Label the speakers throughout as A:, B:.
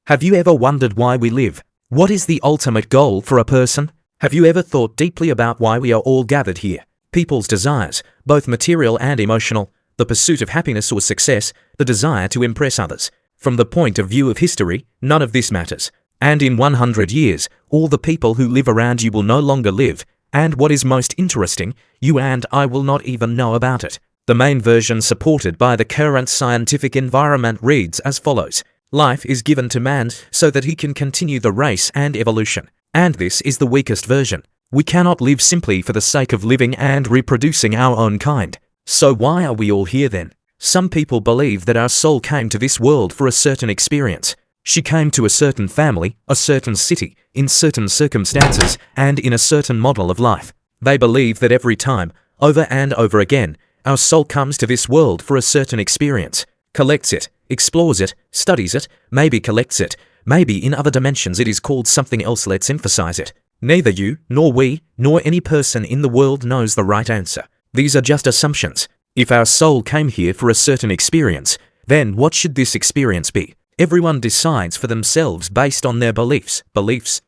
A: Have you ever wondered why we live? What is the ultimate goal for a person? Have you ever thought deeply about why we are all gathered here? People's desires, both material and emotional, the pursuit of happiness or success, the desire to impress others. From the point of view of history, none of this matters. And in 100 years, all the people who live around you will no longer live. And what is most interesting, you and I will not even know about it. The main version supported by the current scientific environment reads as follows. Life is given to man so that he can continue the race and evolution. And this is the weakest version. We cannot live simply for the sake of living and reproducing our own kind. So why are we all here then? Some people believe that our soul came to this world for a certain experience. She came to a certain family, a certain city, in certain circumstances, and in a certain model of life. They believe that every time, over and over again, our soul comes to this world for a certain experience, collects it, explores it, studies it, maybe collects it, maybe in other dimensions it is called something else. Let's emphasize it. Neither you, nor we, nor any person in the world knows the right answer. These are just assumptions. If our soul came here for a certain experience, then what should this experience be? Everyone decides for themselves based on their beliefs,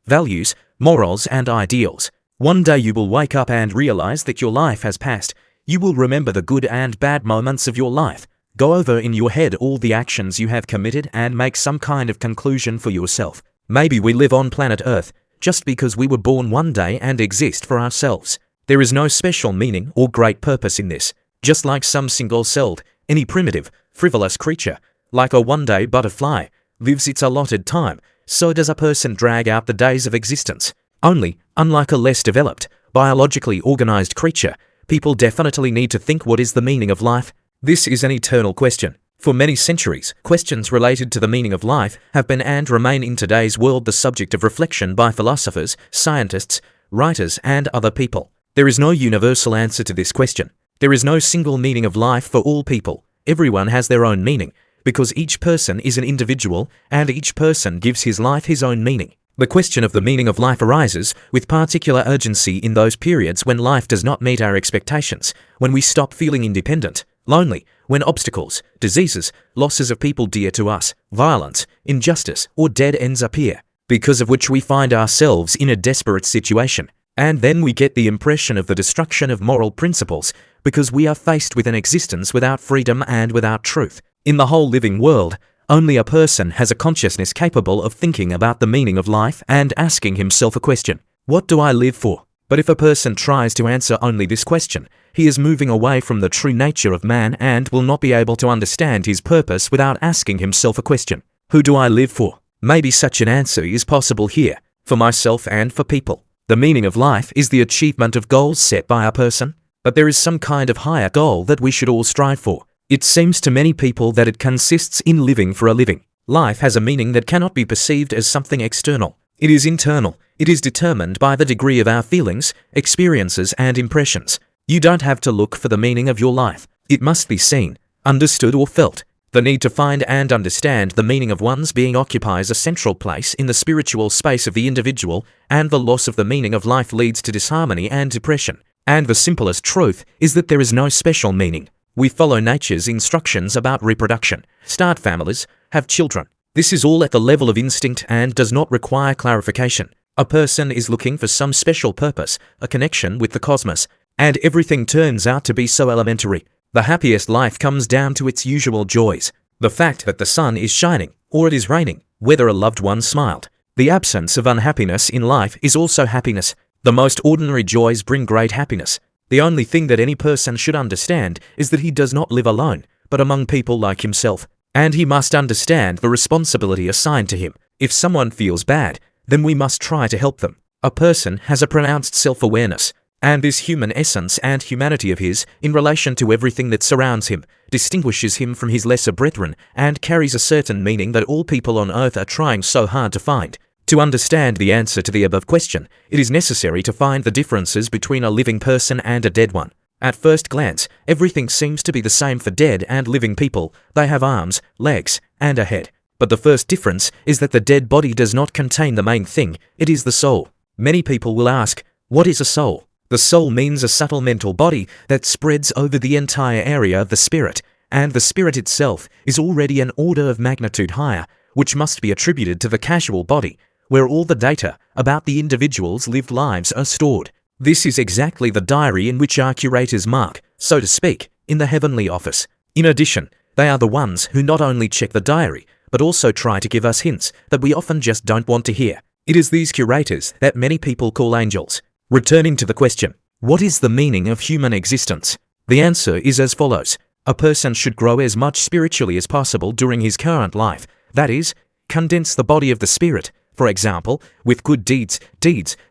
A: values, morals, and ideals. One day you will wake up and realize that your life has passed. You will remember the good and bad moments of your life. Go over in your head all the actions you have committed and make some kind of conclusion for yourself. Maybe we live on planet Earth just because we were born one day and exist for ourselves. There is no special meaning or great purpose in this. Just like some single-celled, any primitive, frivolous creature, like a one-day butterfly, lives its allotted time, so does a person drag out the days of existence. Only, unlike a less developed, biologically organized creature, people definitely need to think, what is the meaning of life? This is an eternal question. For many centuries, questions related to the meaning of life have been and remain in today's world the subject of reflection by philosophers, scientists, writers, and other people. There is no universal answer to this question. There is no single meaning of life for all people. Everyone has their own meaning, because each person is an individual and each person gives his life his own meaning. The question of the meaning of life arises with particular urgency in those periods when life does not meet our expectations, when we stop feeling independent, lonely, when obstacles, diseases, losses of people dear to us, violence, injustice, or dead ends appear, because of which we find ourselves in a desperate situation. And then we get the impression of the destruction of moral principles, because we are faced with an existence without freedom and without truth. In the whole living world, only a person has a consciousness capable of thinking about the meaning of life and asking himself a question. What do I live for? But if a person tries to answer only this question, he is moving away from the true nature of man and will not be able to understand his purpose without asking himself a question. Who do I live for? Maybe such an answer is possible here, for myself and for people. The meaning of life is the achievement of goals set by a person, but there is some kind of higher goal that we should all strive for. It seems to many people that it consists in living for a living. Life has a meaning that cannot be perceived as something external. It is internal. It is determined by the degree of our feelings, experiences, and impressions. You don't have to look for the meaning of your life. It must be seen, understood, or felt. The need to find and understand the meaning of one's being occupies a central place in the spiritual space of the individual, and the loss of the meaning of life leads to disharmony and depression. And the simplest truth is that there is no special meaning. We follow nature's instructions about reproduction, start families, have children. This is all at the level of instinct and does not require clarification. A person is looking for some special purpose, a connection with the cosmos, and everything turns out to be so elementary. The happiest life comes down to its usual joys. The fact that the sun is shining, or it is raining, whether a loved one smiled. The absence of unhappiness in life is also happiness. The most ordinary joys bring great happiness. The only thing that any person should understand is that he does not live alone, but among people like himself. And he must understand the responsibility assigned to him. If someone feels bad, then we must try to help them. A person has a pronounced self-awareness, and this human essence and humanity of his, in relation to everything that surrounds him, distinguishes him from his lesser brethren and carries a certain meaning that all people on earth are trying so hard to find. To understand the answer to the above question, it is necessary to find the differences between a living person and a dead one. At first glance, everything seems to be the same for dead and living people. They have arms, legs, and a head. But the first difference is that the dead body does not contain the main thing, it is the soul. Many people will ask, what is a soul? The soul means a subtle mental body that spreads over the entire area of the spirit, and the spirit itself is already an order of magnitude higher, which must be attributed to the causal body, where all the data about the individual's lived lives are stored. This is exactly the diary in which our curators mark, so to speak, in the heavenly office. In addition, they are the ones who not only check the diary, but also try to give us hints that we often just don't want to hear. It is these curators that many people call angels. Returning to the question, what is the meaning of human existence? The answer is as follows. A person should grow as much spiritually as possible during his current life. That is, condense the body of the spirit, for example, with good deeds,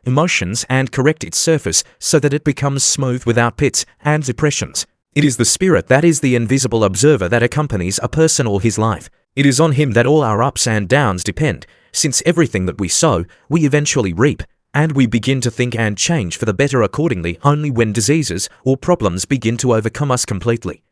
A: emotions, and correct its surface so that it becomes smooth without pits and depressions. It is the spirit that is the invisible observer that accompanies a person all his life. It is on him that all our ups and downs depend, since everything that we sow, we eventually reap, and we begin to think and change for the better accordingly only when diseases or problems begin to overcome us completely.